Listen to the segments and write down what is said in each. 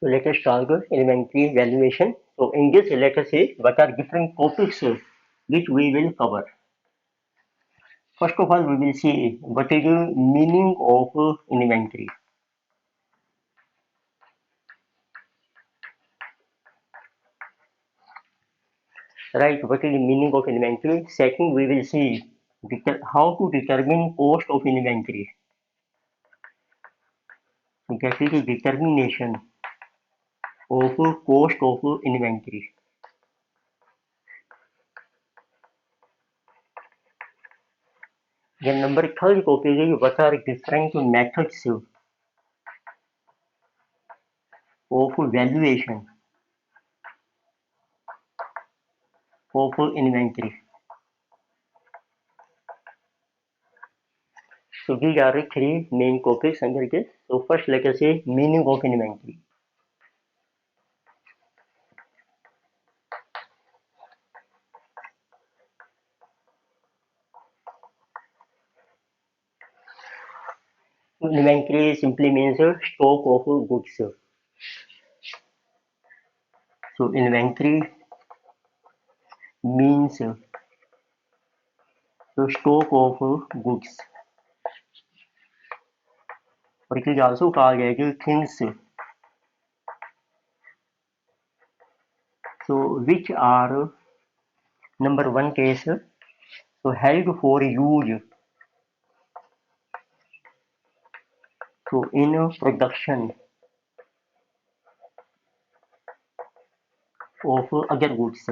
So let us start the elementary valuation. So in this, let us see what are different topics which we will cover. First of all, we will see what is the meaning of inventory. Right, what is the meaning of inventory? Second, we will see how to determine cost of inventory. That is the determination of cost of inventory. Then number third topic is what are different methods of valuation of inventory. So these are the three main topics under this. So first let us say meaning of inventory. So inventory simply means stock of goods. So inventory means the stock of goods. Or it is also called as things. So which are number one case so held for use. So in production of other goods.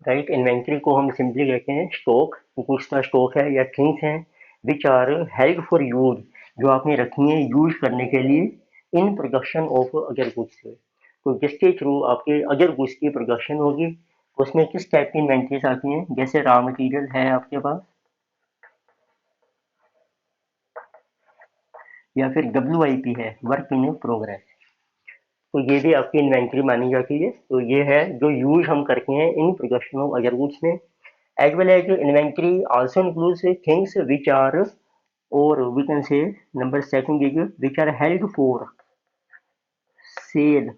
Right inventory को हम simply कहते हैं stock goods का stock है या things हैं which are held for use जो आपने रखी है यूज करने के लिए in production of other goods तो जिसके थ्रू आपके अदर गुड्स की प्रोडक्शन होगी उसमें किस टाइप की इन्वेंट्रीज आती हैं जैसे रॉ मटेरियल है आपके पास या फिर WIP है वर्क इन प्रोग्रेस तो ये भी आपकी इन्वेंट्री मानी जाती है तो ये है जो यूज हम करते हैं इन प्रोडक्शन ऑफ अदर गुड्स में as well as inventory also includes things which are or we can say number second is which are held for sale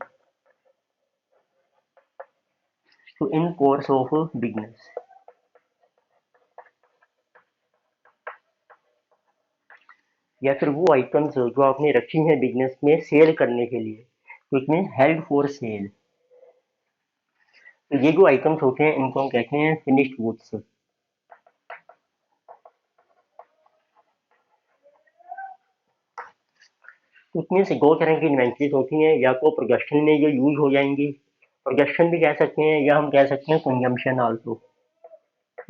so in course of business या फिर वो items जो आपने रखी हैं business में cell करने के लिए तो इसमें हेल्ड फॉर सेल तो ये जो आइटम्स होते हैं इनको हम कहते हैं फिनिश्ड गुड्स उसमें से दो तरह की इन्वेंट्रीज होती हैं या तो प्रोडक्शन में ये यूज हो जाएंगी प्रोडक्शन भी कह सकते हैं या हम कह सकते हैं कंजम्पशन आल्सो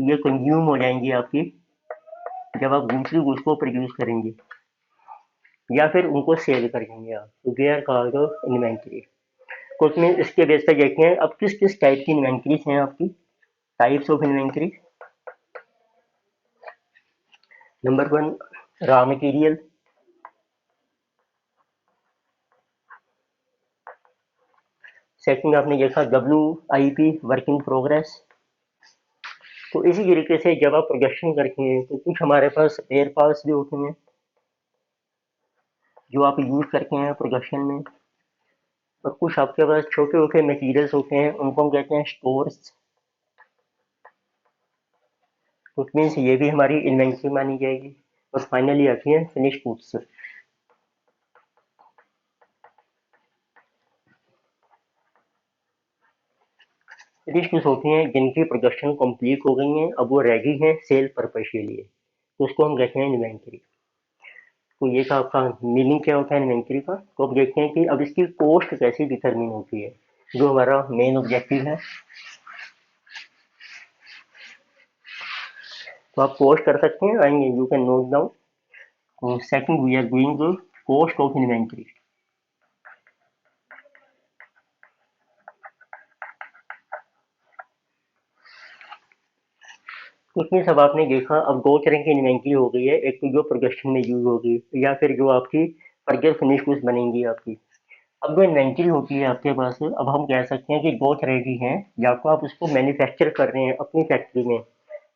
ये कंज्यूम हो जाएंगी आपकी जब आप दूसरी गुड्स को प्रोड्यूस करेंगे या फिर उनको सेल करेंगे आप तो दे आर कॉल्ड इन्वेंट्री तो उसमें इसके बेस पर देखते हैं अब किस किस टाइप की इन्वेंट्रीज हैं आपकी types of inventory number one raw material second आपने देखा WIP वर्क इन प्रोग्रेस तो इसी तरीके से जब आप प्रोडक्शन करते हैं तो कुछ हमारे पास स्पेयर पार्ट्स भी होते हैं जो आप यूज करते हैं प्रोडक्शन में और कुछ आपके पास छोटे छोटे मटेरियल्स होते हैं उनको हम कहते हैं स्टोर्स तो मीन्स ये भी हमारी इन्वेंट्री मानी जाएगी और फाइनली आती है फिनिश गुड्स फिनिश गुड्स होती हैं जिनकी प्रोडक्शन कंप्लीट हो गई हैं अब वो रेडी हैं सेल पर्पज के लिए तो उसको हम कहते हैं इन्वेंट्री तो ये का आपका मीनिंग क्या होता है इन्वेंट्री का तो अब देखते हैं कि अब इसकी कॉस्ट कैसे डिटरमिन होती है जो हमारा मेन ऑब्जेक्टिव है तो आप कॉस्ट कर सकते हैं आएंगे you can note down second we are going to cost of inventory उसमें सब आपने देखा अब दो तरह की इन्वेंट्री हो गई है एक तो जो प्रोडक्शन में यूज होगी या फिर जो आपकी फर्दर फिनिश गुड्स बनेंगी आपकी अब जो इन्वेंट्री होती है आपके पास अब हम कह सकते हैं कि दो तरह की हैं या तो आप उसको मैन्युफैक्चर कर रहे हैं अपनी फैक्ट्री में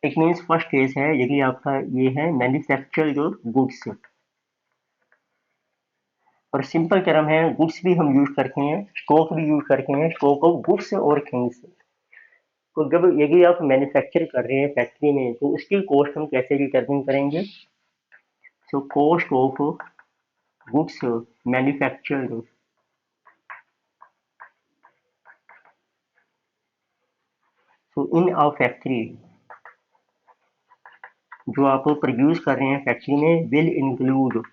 इट मीन्स फर्स्ट केस है यदि आपका ये है मैन्युफैक्चर्ड गुड्स, और सिंपल टर्म है गुड्स भी हम यूज करते हैं, स्टॉक भी यूज करते हैं, स्टॉक ऑफ गुड्स और थिंग्स। तो जब यदि आप मैन्युफैक्चर कर रहे हैं फैक्ट्री में तो उसकी कॉस्ट हम कैसे डिटरमिन करेंगे? So cost of goods manufactured, so in a factory, जो आप प्रोड्यूस कर रहे हैं फैक्ट्री में will include,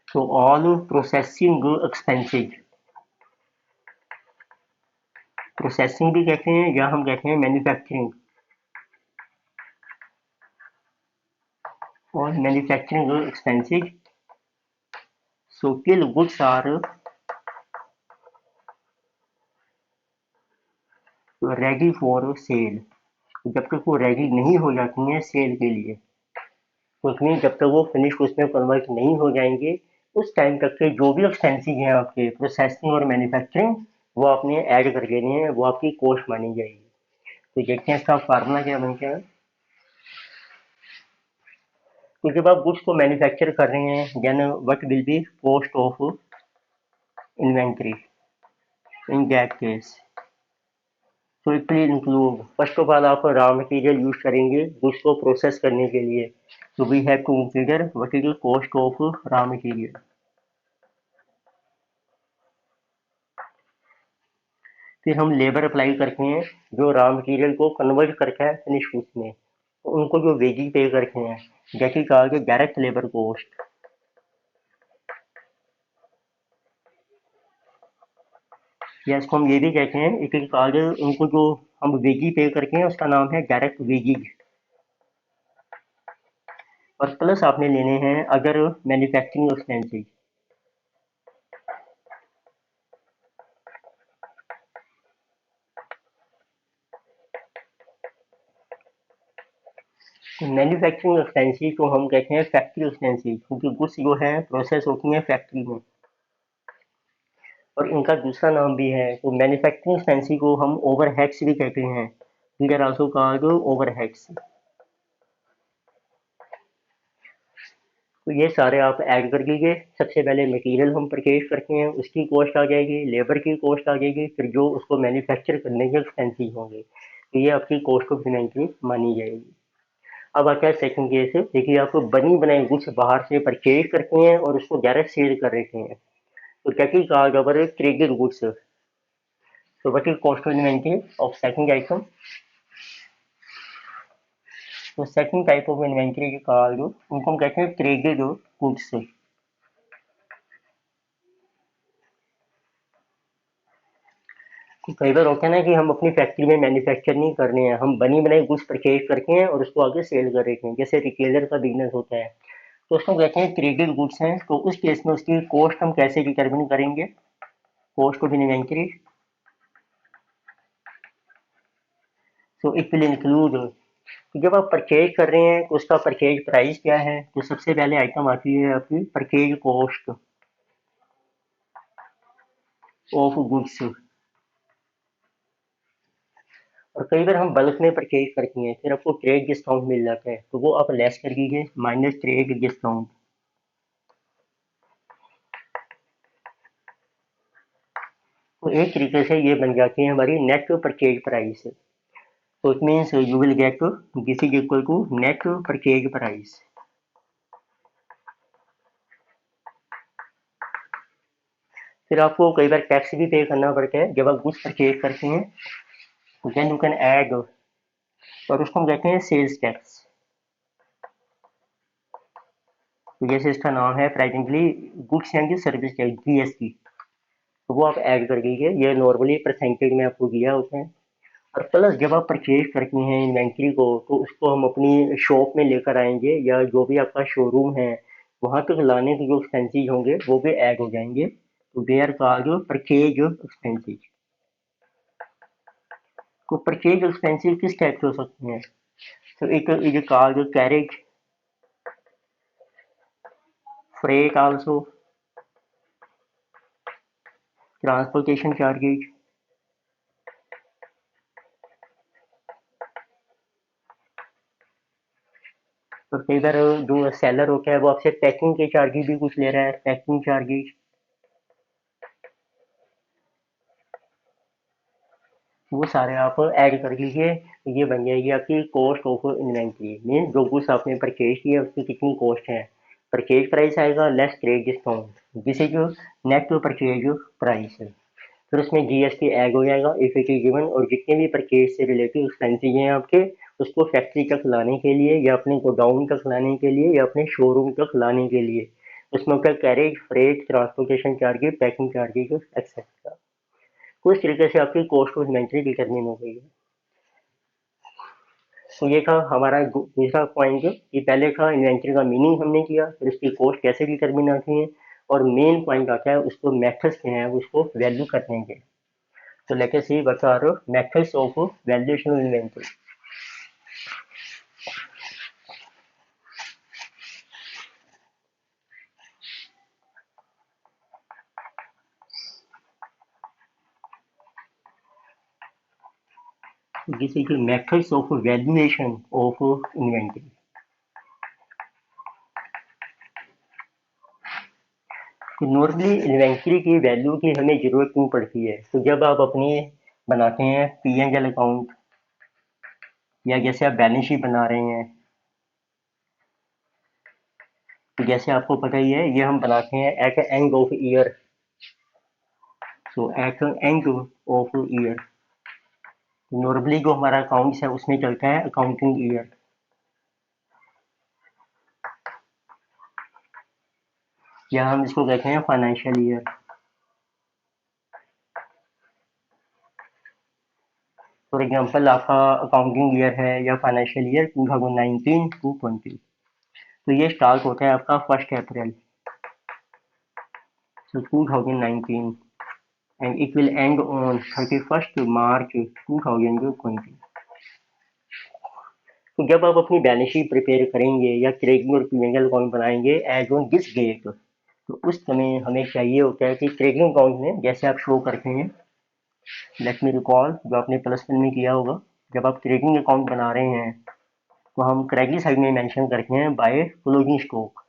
so all processing expenses, processing भी कहते हैं या हम कहते हैं मैन्युफैक्चरिंग, और manufacturing expenses, so till goods are ready for sale, जब तक वो रेडी नहीं हो जाती हैं सेल के लिए, तो उसमें जब तक वो फिनिश उसमें कन्वर्ट नहीं हो जाएंगे उस टाइम तक के जो भी एक्सपेंसेस हैं आपके प्रोसेसिंग और मैन्युफैक्चरिंग, वो आपने ऐड कर लेने हैं, वो आपकी कॉस्ट मानी जाएगी। तो देखते हैं इसका फार्मूला क्या बनता है। तो जब आप गुड्स को मैन्युफैक्चर कर रहे हैं then what will be cost of inventory in that case, तो it will include first of all आप रॉ मटेरियल यूज करेंगे गुड्स को प्रोसेस करने के लिए, तो we have to consider what is the cost of raw material. फिर हम लेबर अप्लाई करते हैं जो रॉ मटेरियल को कन्वर्ट करता है फिनिश गुड्स में, तो उनको जो वेजेस पे करते हैं जैसे कहा कि डायरेक्ट लेबर कॉस्ट, या इसको हम ये भी कहते हैं एक एक कहा कि उनको जो हम वेजी पे करते हैं उसका नाम है डायरेक्ट वेजेज, और प्लस आपने लेने हैं अगर मैन्युफैक्चरिंग एक्सपेंसेस। मैन्युफैक्चरिंग एक्सपेंसेस को हम कहते हैं फैक्ट्री एक्सपेंसेस, क्योंकि गुड्स जो है प्रोसेस होती हैं फैक्ट्री में, और इनका दूसरा नाम भी है। तो मैन्युफैक्चरिंग एक्सपेंसेस को हम ओवरहेड्स भी कहते हैं, these are also called overheads. तो ये सारे आप ऐड कर लीजिए। सबसे पहले मटेरियल हम परचेज करते हैं उसकी कॉस्ट आ जाएगी, लेबर की कॉस्ट आ जाएगी, फिर जो उसको मैन्युफैक्चर करने के एक्सपेंसेस होंगे, तो ये आपकी कॉस्ट ऑफ इन्वेंट्री मानी जाएगी। अब आता है सेकंड केस, देखिए आप बनी बनाई गुड्स बाहर से परचेज करते हैं और उसको डायरेक्ट सेल कर रहे हैं, तो क्या की कहा जाएगा traded goods. So what is cost of inventory of second item? तो सेकंड टाइप ऑफ इन्वेंटरी के called उनको हम कहते हैं ट्रेडेड गुड्स। कई बार होता है ना कि हम अपनी फैक्ट्री में मैन्युफैक्चर नहीं कर रहे हैं, हम बनी बनाई गुड्स परचेज करते हैं और उसको आगे सेल कर रहे हैं, जैसे रिटेलर का बिजनेस होता है, तो उसको कहते हैं ट्रेडेड गुड्स हैं। तो उस केस में उसकी कॉस्ट हम कैसे डिटरमिन करेंगे? Cost of inventory, so it will include, तो जब आप परचेज कर रहे हैं तो उसका परचेज प्राइस क्या है? तो सबसे पहले आइटम आती है आपकी परचेज कॉस्ट ऑफ गुड्स, और कई बार हम बल्क में परचेज करती हैं फिर आपको ट्रेड डिस्काउंट मिल जाता है, तो वो आप लेस कर दीजिए माइनस ट्रेड डिस्काउंट। तो एक तरीके से ये बन जाती है हमारी नेट परचेज प्राइस। तो it means you will get this is equal to net purchase price. फिर आपको कई बार टैक्स भी पे करना पड़ता है जब आप गुड्स परचेज करते हैं, देन यू कैन ऐड, और उसको हम कहते हैं सेल्स टैक्स। तो जैसे इसका नाम है presently goods and service tax GST, तो वो आप ऐड कर दीजिए, ये नॉर्मली परसेंटेज में आपको दिया होता है। और प्लस जब आप परचेज करती हैं इन्वेंट्री को तो उसको हम अपनी शॉप में लेकर आएंगे या जो भी आपका शोरूम है वहां तक लाने के जो एक्सपेंसेस होंगे वो भी ऐड हो जाएंगे, तो they are called purchase expenses. तो परचेज एक्सपेंसेस किस टाइप के हो सकते हैं? तो एक is called carriage, freight also, transportation charges, और कई बार जो सेलर होता है वो आपसे पैकिंग के चार्जेस भी कुछ ले रहा है, पैकिंग चार्जेस, वो सारे आप ऐड कर लीजिए। ये बन जाएगी आपकी कॉस्ट ऑफ इन्वेंट्री, मीन जो कुछ आपने परचेज किया उसकी कितनी कॉस्ट है। परचेज प्राइस आएगा less trade discount, this is net purchase price. फिर उसमें जीएसटी ऐड हो जाएगा इफ इट इज गिवन, और जितने भी परचेज से रिलेटेड एक्सपेंसेस हैं आपके, उसको फैक्ट्री तक लाने के लिए या अपने गोडाउन तक लाने के लिए या अपने शोरूम तक लाने के लिए, उसमें आपका carriage, freight, transportation charges, packing charges etcetera. तो इस तरीके से आपकी कॉस्ट ऑफ इन्वेंट्री डिटरमिन हो गई है। तो ये था हमारा दूसरा पॉइंट, कि पहले था इन्वेंट्री का मीनिंग हमने किया, फिर उसकी कॉस्ट कैसे डिटरमिन आती है, और मेन पॉइंट आता है उसको मेथड्स क्या हैं उसको वैल्यू करने के। तो let us see what are methods of valuation of inventory. This is methods of valuation of inventory. तो नॉर्मली इन्वेंट्री की वैल्यू की हमें जरूरत क्यों पड़ती है, तो जब आप अपनी बनाते हैं पी एंड एल अकाउंट, या जैसे आप बैलेंस शीट बना रहे हैं, तो जैसे आपको पता ही है ये हम बनाते हैं at end of year. So at end of year normally जो हमारा अकाउंट्स है उसमें चलता है अकाउंटिंग ईयर, या हम इसको कहते हैं फाइनेंशियल ईयर। फॉर एग्जांपल आपका अकाउंटिंग ईयर है या फाइनेंशियल ईयर 2019 टू 20, तो ये स्टार्ट होता है आपका 1 अप्रैल, सो 2019, and it will and on 31 मार्च 2020। तो जब आप अपनी बैलेंस शीट प्रिपेयर करेंगे या ट्रेडिंग और पी अकाउंट बनाएंगे एज ऑन दिस डेट, तो उस समय हमें चाहिए होता है कि ट्रेडिंग अकाउंट में जैसे आप शो करते हैं, लेट मी रिकॉल जो आपने +1 में किया होगा, जब आप ट्रेडिंग अकाउंट बना रहे हैं तो हम करेक्टली साइड में मेंशन करते हैं बाय क्लोजिंग स्टॉक।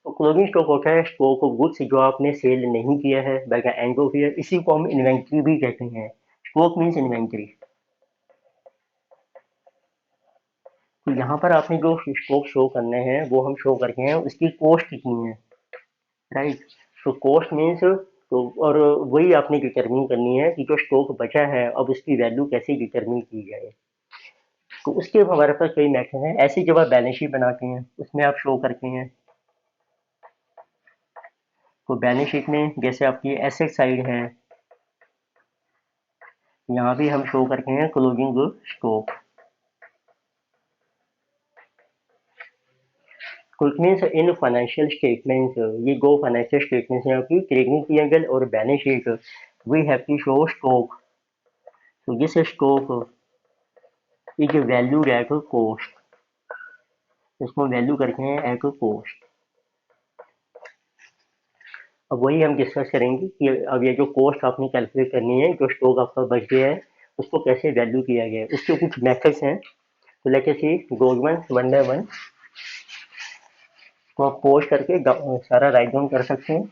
तो क्लोजिंग स्टॉक होता है स्टॉक ऑफ गुड्स जो आपने सेल नहीं किया है by the end of year, इसी को हम इन्वेंट्री भी कहते हैं। Stock means inventory. तो यहाँ पर आपने जो स्टॉक शो करने हैं वो हम शो करके हैं उसकी कॉस्ट कितनी है, राइट। तो कॉस्ट मीन्स, तो और वही आपने डिटरमिन करनी है कि जो स्टॉक बचा है अब उसकी वैल्यू कैसे डिटरमिन की जाए। तो उसके हमारे पास कई मेथड हैं। ऐसे जब आप बैलेंस शीट बनाते हैं उसमें आप शो करते हैं, तो बैलेंस शीट में जैसे आपकी एसेट साइड है, यहाँ भी हम शो करते हैं क्लोजिंग स्टॉक। तो it means in financial statements, ये दो फाइनेंशियल स्टेटमेंट्स हैं आपकी ट्रेडिंग पी&एल और balance sheet, we have to show stock. तो this stock is valued at cost, इसको वैल्यू करते हैं एट कॉस्ट। अब वही हम डिस्कस करेंगे कि अब ये जो कॉस्ट आपने कैलकुलेट करनी है, जो स्टॉक आपका बच गया है उसको कैसे वैल्यू किया गया है, उसके कुछ मेथड्स हैं। तो let us see goes one by one. तो आप पॉज करके सारा राइट डाउन कर सकते हैं।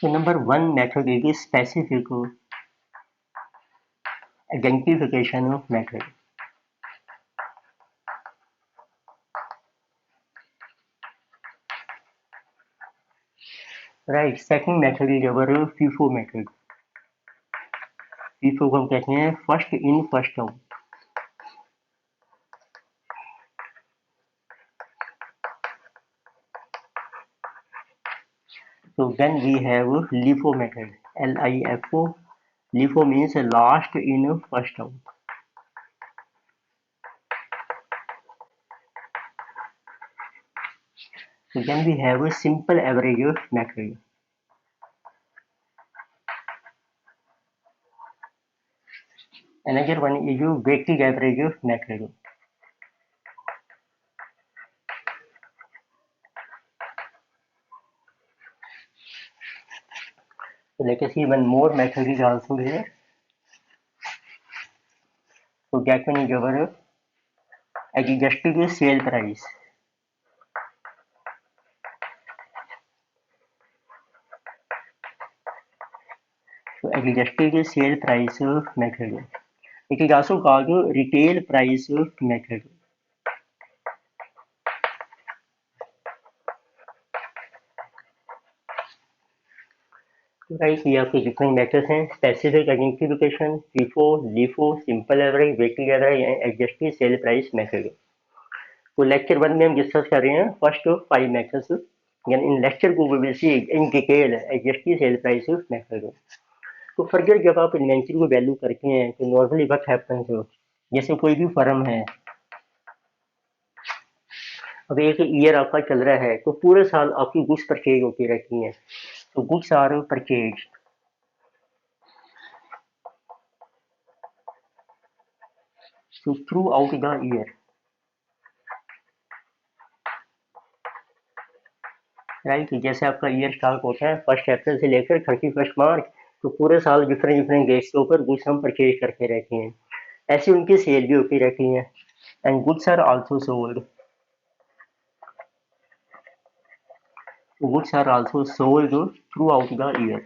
तो number 1 method is specific identification method, right. Second method is our FIFO method. FIFO को हम कहते हैं first in first out. So then we have LIFO method, LIFO. LIFO means last in first out. So then we have a simple average method. Another one is weighted average method. So let us see one more method is also here. So that one is our adjusted sale price. So adjusted sale price method. It is also called retail price method. तो guys ये आपके different methods हैं, specific identification, FIFO, LIFO, simple average, weighted average and adjusted sale price method. तो lecture 1 में हम discuss कर रहे हैं फर्स्ट 5 मेथड्स, यानी इन लेक्चर को we will see in detail adjusted sale price method. तो फर्दर जब आप इन्वेंट्री को वैल्यू करते हैं तो नॉर्मली व्हाट हैपेंस, जैसे कोई भी फर्म है, अब एक ईयर आपका चल रहा है तो पूरे साल आपकी गुड्स परचेज होती रहती हैं। तो goods are purchase so throughout the year, right. जैसे आपका ईयर स्टार्ट होता है 1 अप्रैल से लेकर 31 मार्च, तो पूरे साल डिफरेंट डिफरेंट डेट्स के ऊपर गुड्स हम परचेज करते रहते हैं, ऐसी उनकी सेल भी होती रहती है। And goods are also sold, goods are also sold throughout the year.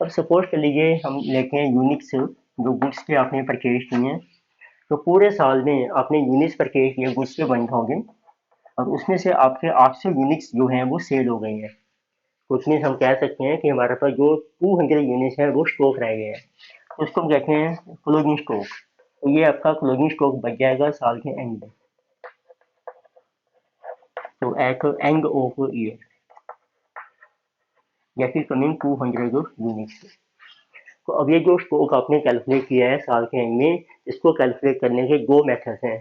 अब सपोज कर लीजिए हम लेते हैं यूनिट्स, जो गुड्स के आपने परचेज किए हैं, तो पूरे साल में आपने यूनिट्स परचेज किए गुड्स के 1000, और उसमें से आपके 800 यूनिट्स जो हैं वो सेल हो गई हैं। तो उसमें हम कह सकते हैं कि हमारे पास जो 200 यूनिट्स हैं वो स्टॉक रह गए हैं, तो उसको हम कहते हैं क्लोजिंग स्टॉक। तो ये आपका क्लोजिंग स्टॉक बच जाएगा साल के एंड में, तो एट एंड ऑफ ईयर, जैसे कमिंग 200 यूनिट्स। तो अब ये जो स्टॉक आपने कैलकुलेट किया है साल के एंड में, इसको कैलकुलेट करने के 2 मेथड्स हैं।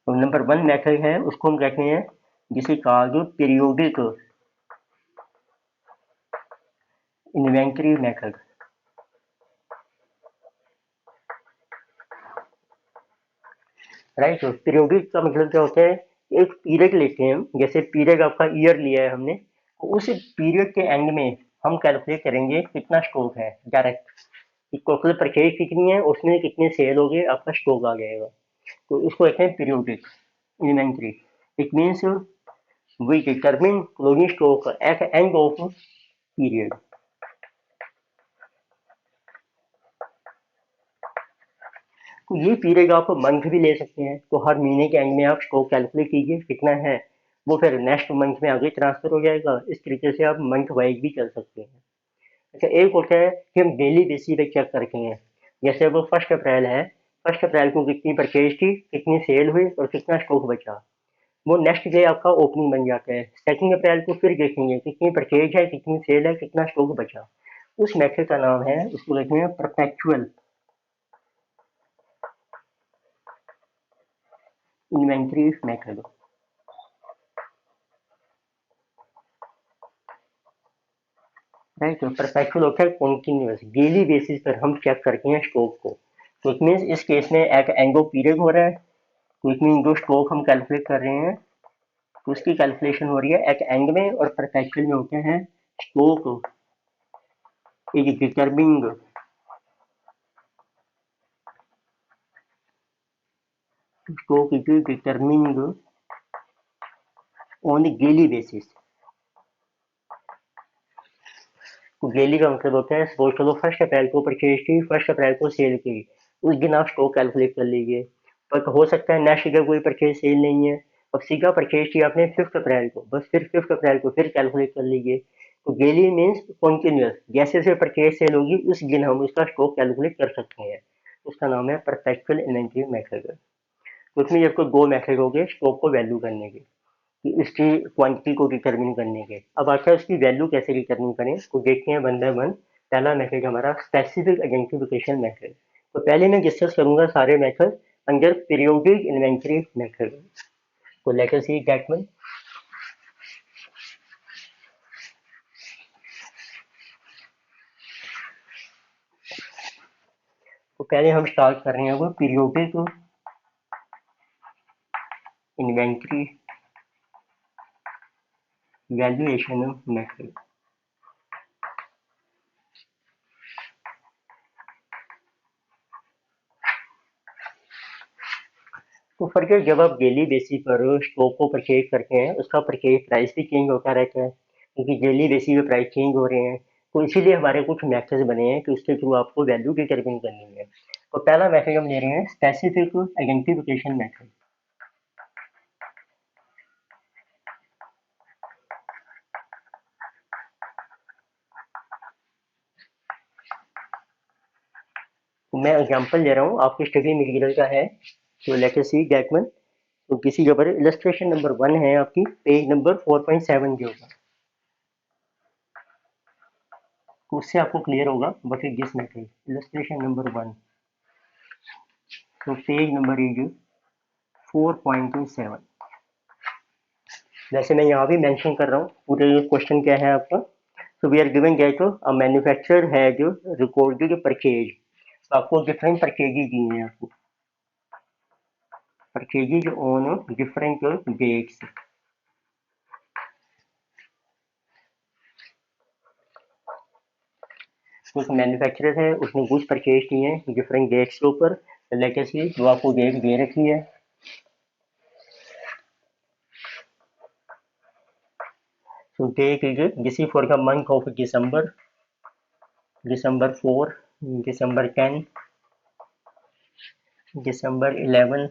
तो नंबर 1 मेथड है, उसको हम कहते हैं जिसे कहा periodic inventory method, right. Periodic का मतलब क्या होता है, एक पीरियड लेते हैं हम, जैसे पीरियड आपका ईयर लिया है हमने, तो उस पीरियड के एंड में हम कैलकुलेट करेंगे कितना स्टॉक है डायरेक्ट, टोटल परचेज कितनी है, उसमें कितने सेल हो गए, आपका स्टॉक आ जाएगा। तो इसको कहते हैं periodic inventory. It means we determine closing stock at end of period. तो ये पीरियड आप मंथ भी ले सकते हैं, तो हर महीने के एंड में आप स्टॉक कैलकुलेट कीजिए कितना है, वो फिर नेक्स्ट मंथ में आगे ट्रांसफर हो जाएगा। इस तरीके से आप मंथ वाइज भी चल सकते हैं। अच्छा, एक होता है कि हम डेली बेसिस पे चेक करते हैं, जैसे अब 1 अप्रैल है, 1 अप्रैल को कितनी परचेज थी, कितनी सेल हुई और कितना स्टॉक बचा, वो नेक्स्ट डे आपका ओपनिंग बन जाता है। 2 अप्रैल को फिर देखेंगे कितनी परचेज है, कितनी सेल है, कितना स्टॉक बचा। उस मेथड का नाम है, उसको कहते हैं परपेचुअल इन्वेंट्री मेथड, राइट। तो परपेचुअल होता है कॉन्टिन्यूस, डेली बेसिस पर हम चेक करते हैं स्टॉक को। तो इट मीन्स इस केस में एट एंड ऑफ पीरियड हो रहा है, तो इट मीन जो स्टॉक हम कैलकुलेट कर रहे हैं तो उसकी कैलकुलेशन हो रही है एट एंड में, और परपेचुअल में होते हैं stock is determining stock is determining on daily basis. तो डेली का मतलब होता है, सपोज करो 1 अप्रैल को परचेज की, 1 अप्रैल को सेल की, उस दिन आप स्टॉक कैलकुलेट कर लीजिए। पर हो सकता है नेक्स्ट डे कोई परचेज सेल नहीं है, अब सीधा परचेज किया आपने 5 अप्रैल को, बस फिर 5 अप्रैल को फिर कैलकुलेट कर लीजिए। तो डेली मीन्स कॉन्टिन्यूस, जैसे जैसे परचेज सेल होगी उस दिन हम उसका स्टॉक कैलकुलेट कर सकते हैं। उसका नाम है परपेचुअल इन्वेंटरी मेथड। तो उसमें ये आपको 2 मेथड हो गए स्टॉक को वैल्यू करने के, कि इसकी क्वांटिटी को डिटरमिन करने के। अब आता है उसकी वैल्यू कैसे डिटरमिन करें, तो देखते हैं वन बाय वन। पहला मेथड हमारा स्पेसिफिक आइडेंटिफिकेशन मेथड। तो पहले मैं डिस्कस करूंगा सारे method under periodic inventory method. तो let us see that one. तो पहले हम स्टार्ट कर रहे हैं वो पीरियोडिक इन्वेंट्री वैल्यूएशन मेथड। तो फर्क जब आप डेली बेसिस पर स्टॉक को परचेज करते हैं उसका परचेज प्राइस भी चेंज होता रहता है, क्योंकि डेली बेसिस पे प्राइस चेंज हो रहे हैं। तो इसीलिए हमारे कुछ मेथड्स बने हैं कि उसके थ्रू आपको वैल्यू डिटरमिन करनी है। तो पहला मेथड हम ले रहे हैं स्पेसिफिक आइडेंटिफिकेशन मेथड। तो मैं एग्जांपल ले रहा हूँ, आपके स्टडी मटेरियल का है। तो let us see that one. तो किसी जगह पर इलस्ट्रेशन नंबर 1 है आपकी पेज नंबर 4.7 के ऊपर। तो उससे आपको क्लियर होगा what is this method. Illustration number 1, तो पेज नंबर इज 4.7। वैसे मैं यहाँ भी मेंशन कर रहा हूँ पूरे क्वेश्चन क्या है आपका। तो we are given that a manufacturer has recorded purchase. तो आपको डिफरेंट परचेजेज दी हैं, आपको परचेजेज ऑन डिफरेंट डेट्स। तो उस मैन्युफैक्चरर है उसने गुड्स परचेज किए हैं डिफरेंट डेट्स के ऊपर। लेट अस सी, जो आपको डेट दे रखी है। So date is this is for the month of December, December 4, December 10, December 11,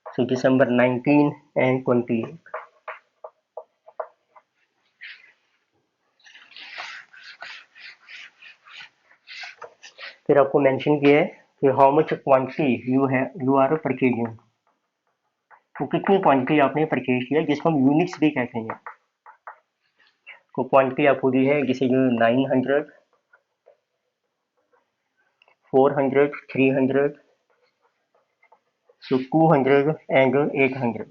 so December 19 and 28. फिर आपको मेंशन किया है कि how much quantity you are purchasing. तो कितनी क्वांटिटी आपने परचेज किया जिसको हम यूनिट्स भी कहते हैं। तो क्वांटिटी आपको दी है जैसे 900, 400, 300, so 200 and 800.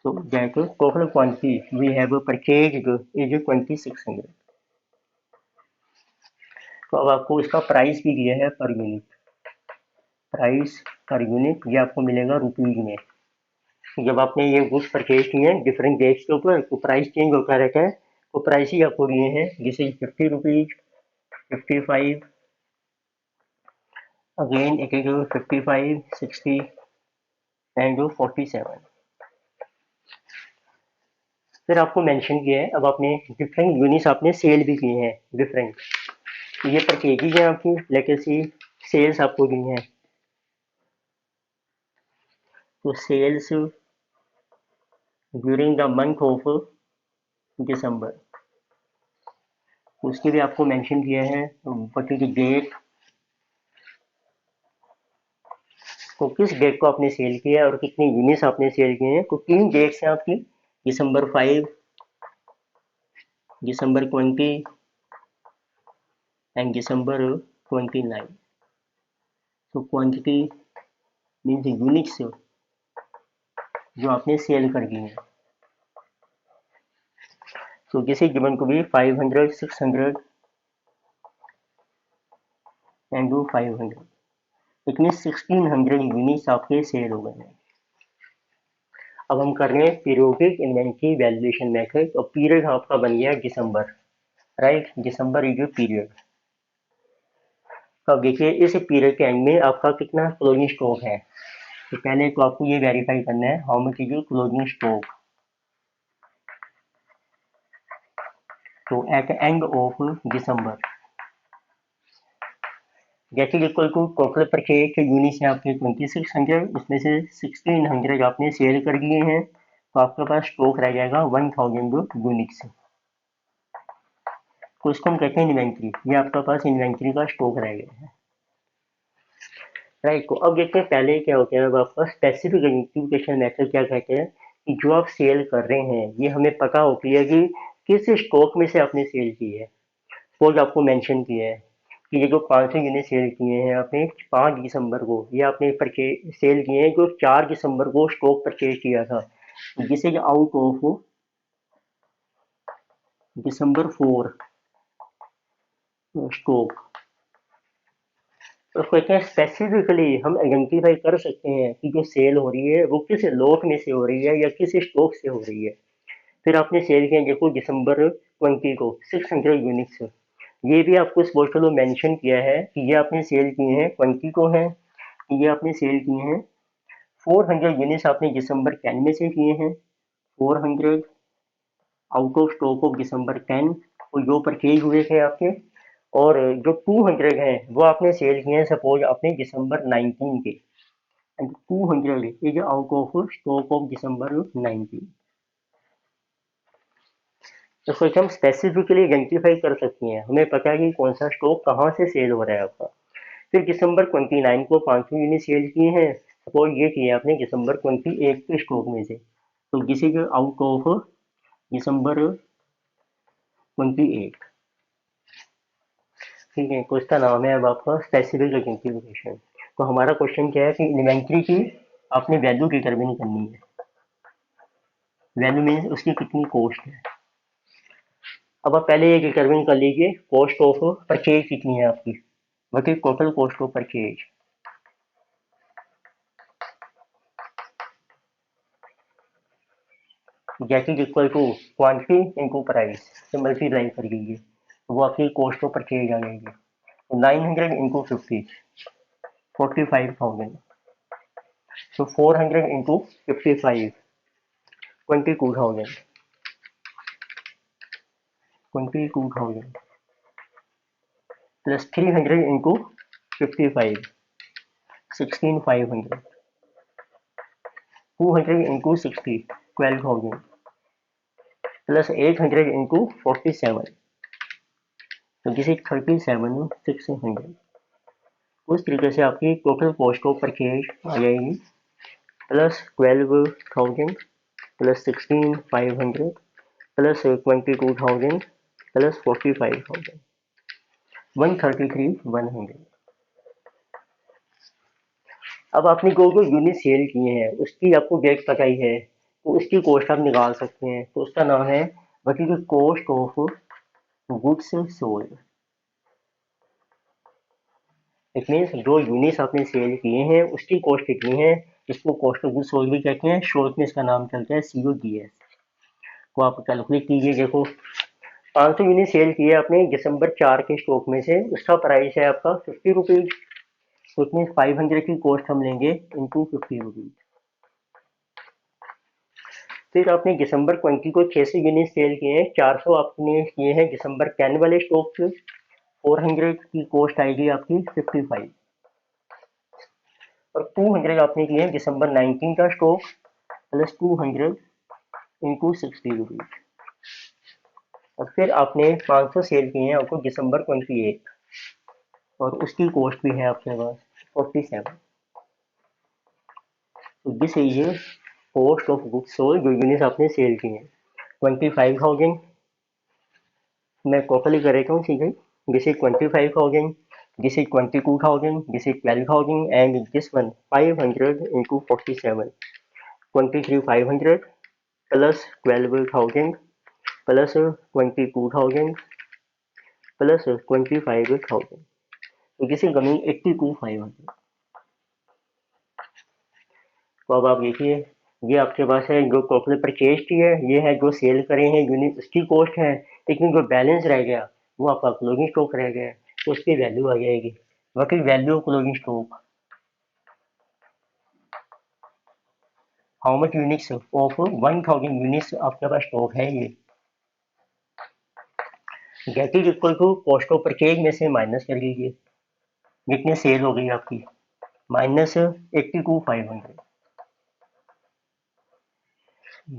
So that total quantity we have purchased is 2600. तो अब आपको इसका प्राइस भी दिया है per unit. Price per unit ये आपको मिलेगा रुपीज में। जब आपने ये गुड्स परचेज किए हैं डिफरेंट डेट्स के ऊपर तो प्राइस चेंज होता रहता है। तो प्राइस ही आपको दिए हैं जैसे 50 rupees, 55, again it is 55, 60 and 47। फिर आपको मेंशन किया है अब आपने डिफरेंट यूनिट्स आपने सेल भी किए हैं डिफरेंट। तो ये परचेजेज है आपकी, लेके सी सेल्स आपको दी हैं। तो sales during the month of December, उसके भी आपको मेंशन किया है व्हाट इज द डेट। तो किस डेट को आपने सेल किया और कितने यूनिट्स आपने सेल किए हैं। तो 3 डेट्स हैं आपकी, दिसंबर 5, दिसंबर 20 एंड दिसंबर 29। तो क्वांटिटी मीन्स यूनिट्स जो आपने सेल कर दी हैं। So this is given to be 500, 600 and 500. It mean 1600 units आपके सेल हो गए हैं। अब हम कर रहे हैं पीरियोडिक इन्वेंट्री वैल्यूएशन मेथड। और पीरियड आपका बन गया दिसंबर, राइट। December is period. अब देखिए इस पीरियड के एंड में आपका कितना क्लोजिंग स्टॉक है। तो पहले तो आपको ये वेरीफाई करना है how much is closing stock. तो at end of December get is equal to total purchase units हैं आपके 2600, उसमें से 1600 आपने सेल कर दिए हैं। तो आपके पास स्टॉक रह जाएगा 1000 यूनिट्स। तो इसको हम कहते हैं इन्वेंट्री। ये आपका पास इन्वेंट्री का स्टॉक रह गया है, राइट। तो अब देखते हैं पहले क्या होता है। अब आपका स्पेसिफिक आइडेंटिफिकेशन मेथड क्या कहते हैं कि जो आप सेल कर रहे हैं ये हमें पता होती है कि किस स्टॉक में से आपने सेल की है। सपोज आपको मेंशन किया है कि ये जो 500 यूनिट सेल किए हैं आपने 5 दिसंबर को, ये आपने परचेज सेल किए हैं जो 4 दिसंबर को स्टॉक परचेज किया था। This is out of December 4 stock. तो कहते हैं स्पेसिफिकली हम आइडेंटिफाई कर सकते हैं कि जो सेल हो रही है वो किस लॉट में से हो रही है या किस स्टॉक से हो रही है। फिर आपने सेल किया देखो दिसंबर 20 को 600 यूनिट्स। ये भी आपको इस पोस्टर में मेंशन किया है कि ये आपने सेल किए हैं 20 को है, ये आपने सेल किए हैं 400 यूनिट्स आपने दिसंबर 10 में से किए हैं। 400 out of stock of December 10 और जो परचेज हुए थे आपके। और जो 200 हैं वो आपने सेल किए हैं सपोज आपने दिसंबर 19 के, and 200 is out of stock of December 19। तो सोच हम स्पेसिफिकली आइडेंटिफाई कर सकते हैं, हमें पता है कि कौन सा स्टॉक कहाँ से सेल हो रहा है आपका। फिर दिसंबर 29 को 500 यूनिट सेल किए हैं, सपोज ये किए आपने दिसंबर 21 के स्टॉक में से, तो this is out of December 28। ठीक है, तो इसका नाम है अब आपका स्पेसिफिक आइडेंटिफिकेशन। तो हमारा क्वेश्चन क्या है कि इन्वेंट्री की आपने वैल्यू डिटरमिन करनी है। वैल्यू मीन्स उसकी कितनी कॉस्ट है। अब आप पहले ये डिटरमिन कर लीजिए कॉस्ट ऑफ परचेज कितनी है आपकी, what is total cost of purchase. That is equal to quantity into price से मल्टीप्लाई कर दीजिए, वो आपकी कॉस्ट ऑफ परचेज आ जाएगी। 900 into 50 45,000। So 400 into 55 22,000 22,000 plus 300 into 55 16,500 200 into 60 12,000 plus 800 into 47 तो दिस इज 37,600। उस तरीके से आपकी टोटल कॉस्ट ऑफ परचेज आ जाएगी प्लस 12,000 प्लस 16,500 प्लस 22,000 प्लस 45,000 133,100। अब आपने जो यूनिट सेल किए हैं उसकी आपको डेट पता ही है, तो उसकी कॉस्ट आप निकाल सकते हैं। तो उसका नाम है what is the cost of goods sold. It means जो यूनिट्स आपने सेल किए हैं उसकी कॉस्ट कितनी है, इसको कॉस्ट ऑफ गुड्स सोल्ड भी कहते हैं, शॉर्ट में इसका नाम चलता है COGS। तो आप कैलकुलेट कीजिए, देखो 500 यूनिट सेल किए आपने दिसंबर 4 के स्टॉक में से, उसका प्राइस है आपका 50 रुपीज। तो इट मीन्स 500 की कॉस्ट हम लेंगे इंटू 50 रुपीज। फिर आपने दिसंबर 20 को 600 यूनिट सेल किए हैं, 400 आपने किए हैं दिसंबर 10 वाले स्टॉक से, 400 की कॉस्ट आएगी आपकी 55 और 200 आपने किए हैं दिसंबर 19 का स्टॉक प्लस 200 इंटू 60 रुपीज। और फिर आपने 500 सेल किए हैं आपको दिसंबर 28 और उसकी कॉस्ट भी है आपके पास 47। तो this is cost of goods sold जो यूनिट आपने सेल किए हैं 25,000। मैं टोटली कर देता हूँ, ठीक है। This is 25,000, this is 22,000, this is 12,000 and this one 500 into 47 23,500 plus 12,000 plus 22,000 plus 25,000, तो this is coming 82,500। तो अब आप देखिए ये आपके पास है जो टोटल परचेज की है, ये है जो सेल करे हैं यूनिट उसकी कॉस्ट है, लेकिन जो बैलेंस रह गया वो आपका क्लोजिंग स्टॉक रह गया, तो उसकी वैल्यू आ जाएगी। What is value of closing stock, how much units of 1000 units आपके पास स्टॉक है ये, get is equal to cost of purchase में से माइनस कर लीजिए जितनी सेल हो गई आपकी, minus 82,500।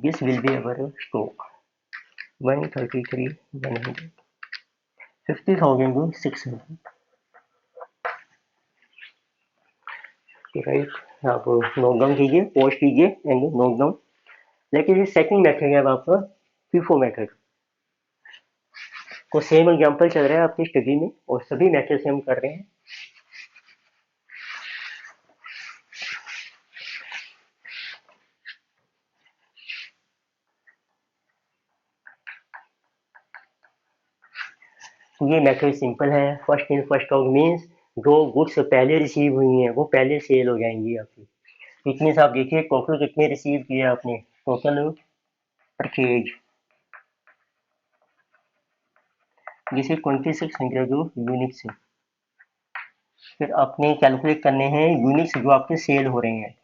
This will be our stock 133,100 50,600। Right, आप नोट डाउन कीजिए, पोस्ट कीजिए एंड नोट डाउन। लेकिन ये सेकंड मेथड है अब आपका FIFO मेथड, को सेम एग्जांपल चल रहा है आपकी स्टडी में और सभी मेथड से हम कर रहे हैं। ये मेथड सिंपल है, first in first out means जो गुड्स पहले रिसीव हुई हैं वो पहले सेल हो जाएंगी आपकी। इतनी आप देखिए टोटल कितने रिसीव किए आपने, टोटल परचेज जैसे 2600 जो यूनिट्स है। फिर आपने कैलकुलेट करने हैं यूनिट्स जो आपके सेल हो रहे हैं।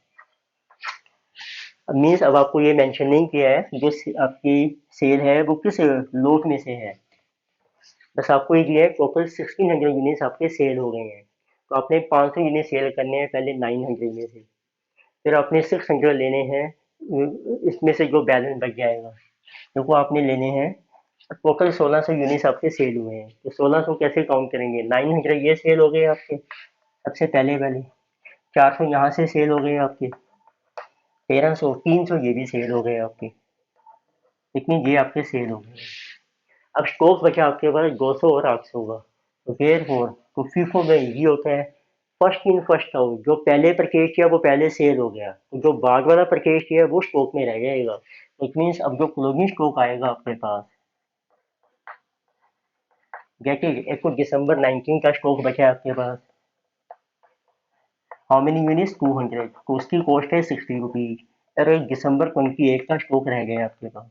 मीन्स अब आपको ये मेंशन नहीं किया है जो आपकी सेल है वो किस लोट में से है, बस आपको ये दिया है टोटल 1600 यूनिट्स आपके सेल हो गए हैं। तो आपने 500 यूनिट सेल करने हैं पहले 900 में से, फिर आपने 600 लेने हैं इसमें से जो बैलेंस बच जाएगा, देखो आपने लेने हैं। टोटल 1600 यूनिट्स आपके सेल हुए हैं, तो 1600 कैसे काउंट करेंगे, 900 ये सेल हो गए आपके सबसे पहले वाले, 400 यहाँ से सेल हो गए आपके, 1300 300 ये भी सेल हो गए आपके, इतनी ये आपके सेल हो गए। अब स्टॉक बचा आपके पास 200 और 800 का। तो फिर फोर तो फीफो में ये होता है फर्स्ट इन फर्स्ट आउट, जो पहले परचेज किया वो पहले सेल हो गया, तो जो बाद वाला परचेज किया वो स्टॉक में रह जाएगा। इट मीन्स अब जो क्लोजिंग स्टॉक आएगा आपके पास, गेट इट, एक तो दिसंबर 19 का स्टॉक बचा है आपके पास, हाउ मेनी यूनिट्स 200, तो उसकी कॉस्ट है 60 रुपीज। और एक दिसंबर 28 का स्टॉक रह गया आपके पास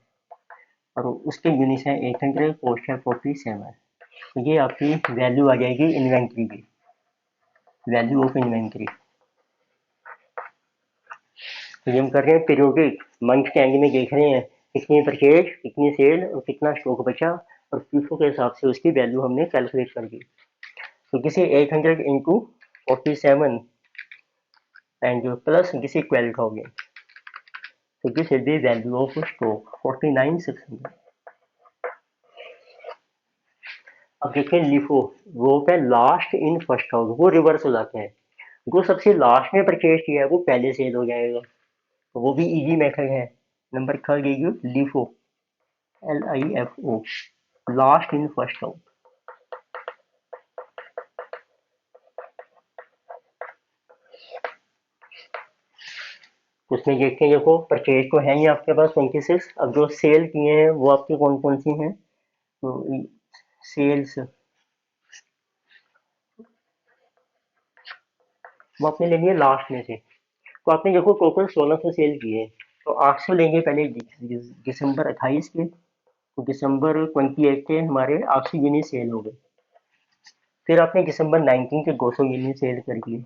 और उसके यूनिट्स हैं 800, कॉस्ट है 47। तो ये आपकी वैल्यू आ जाएगी इन्वेंट्री की, वैल्यू ऑफ इन्वेंट्री। तो ये हम कर रहे हैं पीरियोडिक मंथ के एंड में देख रहे हैं कितनी परचेज कितनी सेल और कितना स्टॉक बचा, और फीफो के हिसाब से उसकी वैल्यू हमने कैलकुलेट कर दी। तो किसी 800 इंटू 47 एंड जो प्लस किसी 12,000, तो this is the value of stock 49,600। अब देखें लिफो, वो होता है लास्ट इन फर्स्ट आउट, वो रिवर्स हो जाते हैं, जो सबसे लास्ट में परचेज किया है वो पहले सेल हो जाएगा, तो वो भी इजी मेथड है। नंबर थर्ड ये LIFO, LIFO, last in first out. उसमें देखते हैं, देखो परचेज तो है ही आपके पास 26, अब जो सेल किए हैं वो आपकी कौन कौन सी हैं, तो सेल्स वो आपने लेनी है लास्ट में से। तो आपने देखो टोटल 1600 सेल किए, तो 800 लेंगे पहले दिसंबर 28 के, तो दिसंबर 28 के हमारे 800 यूनिट सेल हो गए। फिर आपने दिसंबर 19 के 200 यूनिट सेल कर दिए,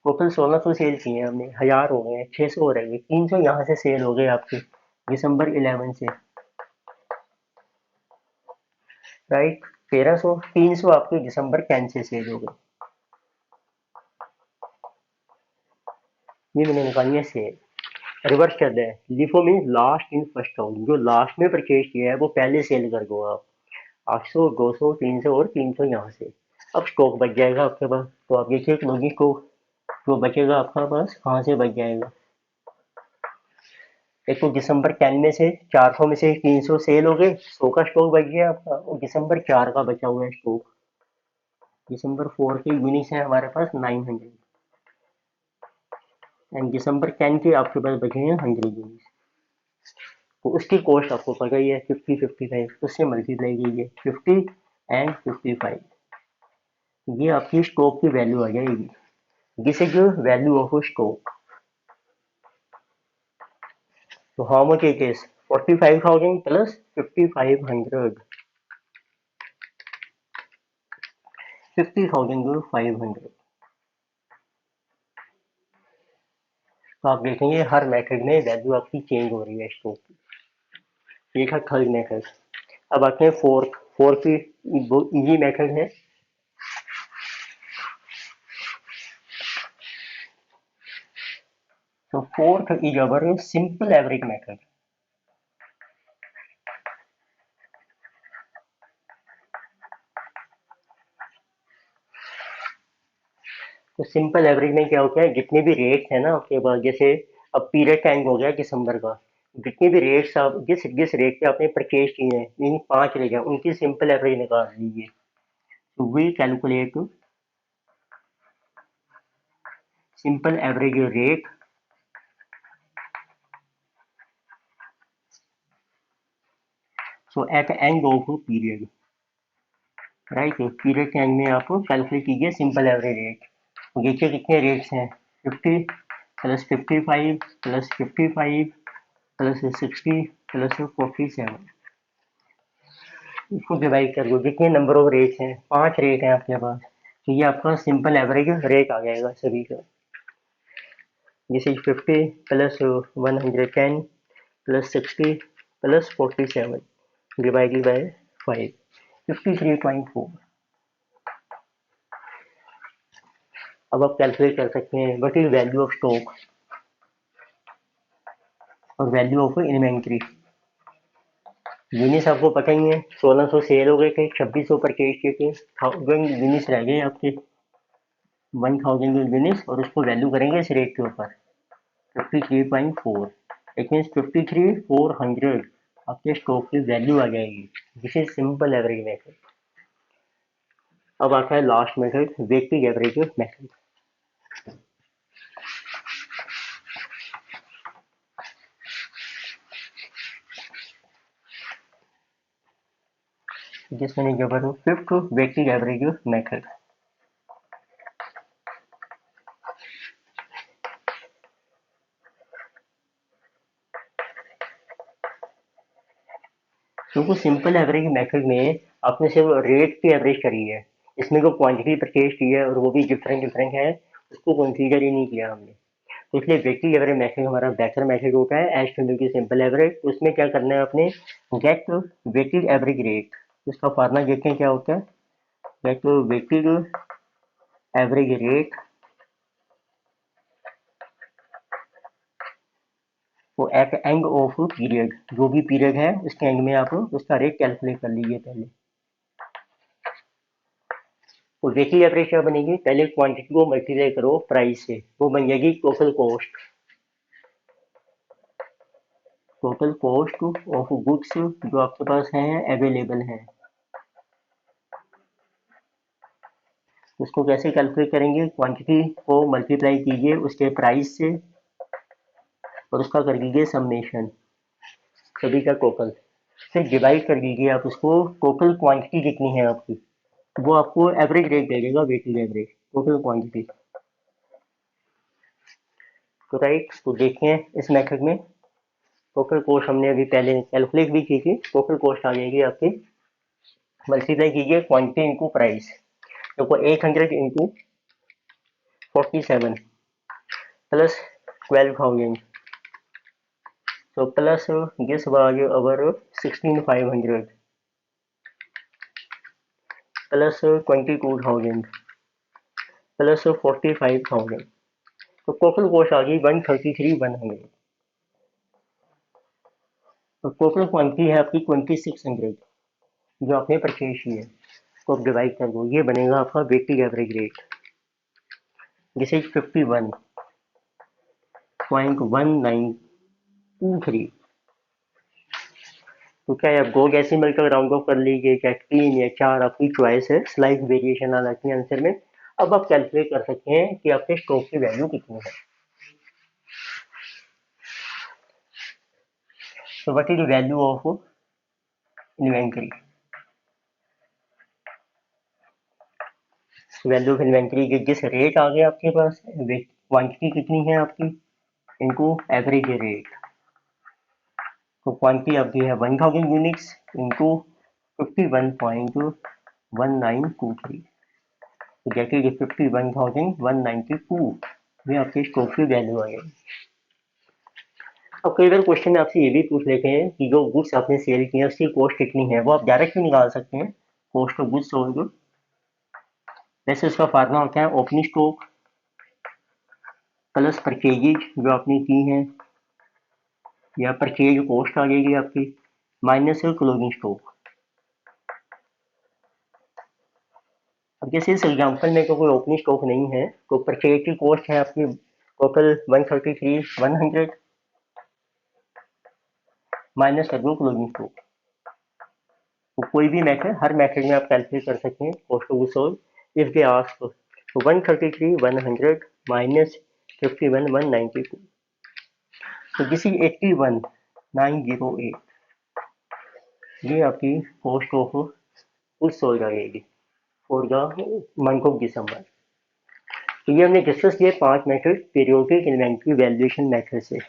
टोटल 1600 सेल किए हैं हमने, 1000 हो गए, 600 हो रहे, 300 यहाँ से सेल हो गए आपके दिसंबर 11 से, राइट। 1300, 300 आपके दिसंबर 10 से सेल हो गए, ये मैंने निकाली है सेल। रिवर्स कर रहे हैं, LIFO mean last in first out, जो लास्ट में परचेज किया है वो पहले सेल कर दो आप, 800 200 300 और 300 यहाँ से। अब स्टॉक बच जाएगा आपके पास, तो आप देखिए क्लोजिंग को जो बचेगा आपका पास कहाँ से बच जाएगा। एक तो दिसंबर 10 में से 400 में से 300 सेल हो गए, 100 का स्टॉक बच गया आपका, और दिसंबर 4 का बचा हुआ है स्टॉक, दिसंबर 4 के यूनिट्स है हमारे पास 900, एंड दिसंबर 10 के आपके पास बचे हैं 100 यूनिट्स। तो उसकी कॉस्ट आपको पड़ गई है 50-55, तो उससे मल्टीप्लाई कीजिए 50 एंड 55, ये आपकी स्टॉक की वैल्यू आ जाएगी, this is value of stock. तो how much it is, 45,000 plus 5500, 50,500। तो आप देखेंगे हर मेथड में वैल्यू आपकी चेंज हो रही है स्टॉक की, ये था थर्ड मेथड। अब आते हैं फोर्थ, फोर्थ इजी मेथड है। तो fourth is our simple average method. तो सिंपल एवरेज में क्या होता है, जितने भी रेट्स है ना आपके पास, जैसे अब पीरियड टाइम हो गया दिसंबर का, जितने भी रेट्स आप जिस जिस रेट पे आपने परचेज किए हैं, इन 5 रेट है उनकी सिंपल एवरेज निकाल लीजिए। तो we calculate simple average rate so at the end of a period, right. Period के एंड में आप कैलकुलेट कीजिए सिंपल एवरेज रेट। देखिए कितने रेट्स हैं, 50 प्लस 55 प्लस 55 प्लस 60 प्लस 47। इसको डिवाइड कर दो, जितने नंबर ऑफ रेट्स हैं, 5 रेट हैं आपके पास, तो ये आपका सिंपल एवरेज रेट आ जाएगा सभी का। This is 50 plus 110 plus 60 plus 47 divided by 5, 53.4। अब आप कैलकुलेट कर सकते हैं what is value of stock और वैल्यू ऑफ इन्वेंट्री। यूनिट्स आपको पता ही है, 1600 सेल हो गए थे, 2600 परचेज किए थे, 1000 यूनिट्स रह गए आपके, 1000 यूनिट्स, और उसको वैल्यू करेंगे इस रेट के ऊपर 53.4। इट मीन्स 53,400 आपके स्टॉक की वैल्यू आ जाएगी। This is simple average method. अब आता है last method, weighted average method, जिसमें जबर फिफ्थ वेटेड एवरेज मेथड। क्योंकि सिंपल एवरेज मेथड में आपने सिर्फ रेट की एवरेज करी है, इसमें जो क्वांटिटी परचेज की है और वो भी डिफरेंट डिफरेंट है, उसको कंसीडर ही नहीं किया हमने। तो इसलिए वेटेड एवरेज मेथड हमारा बेटर मेथड होता है एज टू की सिंपल एवरेज। उसमें क्या करना है आपने, गेट वेटेड एवरेज रेट, उसका फार्मूला देखते हैं क्या होता है, गेट वेटेड एवरेज रेट वो एट एंड ऑफ पीरियड, जो भी पीरियड है उसके एंड में आप उसका रेट कैलकुलेट कर लीजिए पहले। तो वेटेड एवरेज क्या बनेगी, पहले क्वांटिटी को मल्टीप्लाई करो प्राइस से, वो बन जाएगी total cost, total cost of goods जो आपके पास हैं अवेलेबल हैं। उसको कैसे कैलकुलेट करेंगे, क्वांटिटी को मल्टीप्लाई कीजिए उसके प्राइस से और उसका कर दीजिए समेशन सभी का टोटल, फिर डिवाइड कर दीजिए आप उसको, टोटल क्वांटिटी कितनी है आपकी, वो आपको एवरेज रेट दे देगा, वेटेड एवरेज टोटल क्वांटिटी। तो राइट, तो देखें इस मेथड में टोटल कॉस्ट हमने अभी पहले कैलकुलेट भी की थी, टोटल कॉस्ट आ जाएगी आपकी, मल्टीप्लाई कीजिए क्वांटिटी इंटू प्राइस, देखो 800 into 47 plus 12,000, so plus this was our 16,500 plus 22,000 plus 45,000, तो टोटल कॉस्ट आ गई 133,100। तो टोटल क्वांटिटी है आपकी 2600 जो आपने परचेज की है, तो आप डिवाइड कर दो, ये बनेगा आपका weighted average rate, this is 51.1923। तो क्या आप दो डेसिमल का राउंड ऑफ कर लीजिए, क्या 3 या 4, आपकी चॉइस है, स्लाइड वेरिएशन आ जाती है आंसर में। अब आप कैलकुलेट कर सकते हैं कि आपके स्टॉक की वैल्यू कितनी है। तो what is the value of inventory, value of inventory के जिस रेट आ गया आपके पास, क्वांटिटी कितनी है आपकी इनटू एवरेज रेट, तो क्वांटिटी आपकी है 1000 यूनिट्स इंटू 51.1923, तो दैट इज 51,192, ये आपके स्टॉक की वैल्यू आ गई। अब कई बार क्वेश्चन में आपसे ये भी पूछ लेते हैं कि जो गुड्स आपने सेल किए उसकी कॉस्ट कितनी है, वो आप डायरेक्ट भी निकाल सकते हैं, कॉस्ट ऑफ गुड्स सोल्ड। वैसे उसका फार्मूला होता है ओपनिंग स्टॉक प्लस परचेजेज जो आपने की हैं, या परचेज कॉस्ट आ जाएगी आपकी, माइनस क्लोजिंग स्टॉक। अब जैसे इस एग्जाम्पल में तो कोई ओपनिंग स्टॉक नहीं है, तो परचेज की कॉस्ट है आपकी टोटल 133,100 माइनस कर दो क्लोजिंग स्टॉक। तो कोई भी मेथड, हर मेथड में आप कैलकुलेट कर सकते हैं cost of goods sold if they ask. तो 133,100 माइनस 51,192, तो दिस इज 81,908, ये आपकी कॉस्ट ऑफ गुड्स सोल्ड आ जाएगी। फॉर द मंथ ऑफ दिसंबर। तो ये हमने डिस्कस किए 5 method periodic inventory valuation method से।